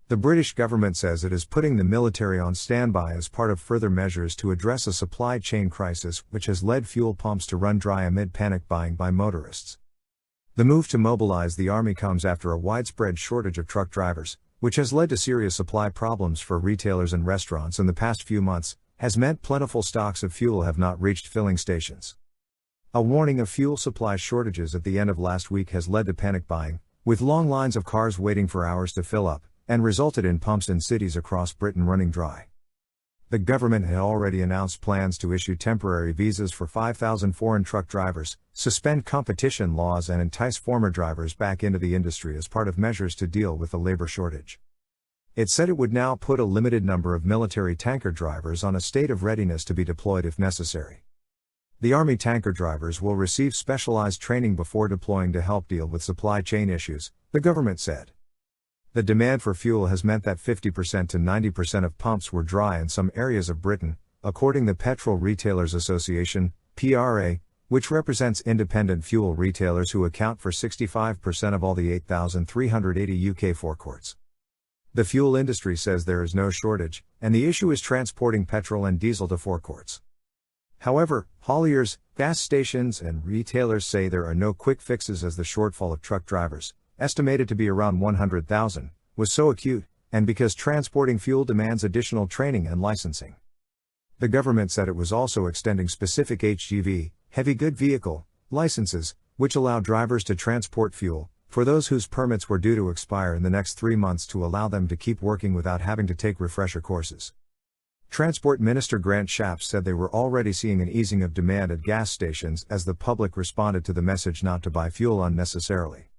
The British government says it is putting the military on standby as part of further measures to address a supply chain crisis which has led fuel pumps to run dry amid panic buying by motorists. The move to mobilize the army comes after a widespread shortage of truck drivers, which has led to serious supply problems for retailers and restaurants in the past few months, has meant plentiful stocks of fuel have not reached filling stations. A warning of fuel supply shortages at the end of last week has led to panic buying, with long lines of cars waiting for hours to fill up, and resulted in pumps in cities across Britain running dry. The government had already announced plans to issue temporary visas for 5,000 foreign truck drivers, suspend competition laws and entice former drivers back into the industry as part of measures to deal with the labor shortage. It said it would now put a limited number of military tanker drivers on a state of readiness to be deployed if necessary. The Army tanker drivers will receive specialized training before deploying to help deal with supply chain issues, the government said. The demand for fuel has meant that 50% to 90% of pumps were dry in some areas of Britain, according to Petrol Retailers Association, PRA, which represents independent fuel retailers who account for 65% of all the 8,380 UK forecourts. The fuel industry says there is no shortage, and the issue is transporting petrol and diesel to forecourts. However, hauliers, gas stations and retailers say there are no quick fixes as the shortfall of truck drivers, estimated to be around 100,000, was so acute, and because transporting fuel demands additional training and licensing. The government said it was also extending specific HGV, heavy good vehicle, licenses, which allow drivers to transport fuel, for those whose permits were due to expire in the next 3 months to allow them to keep working without having to take refresher courses. Transport Minister Grant Shapps said they were already seeing an easing of demand at gas stations as the public responded to the message not to buy fuel unnecessarily.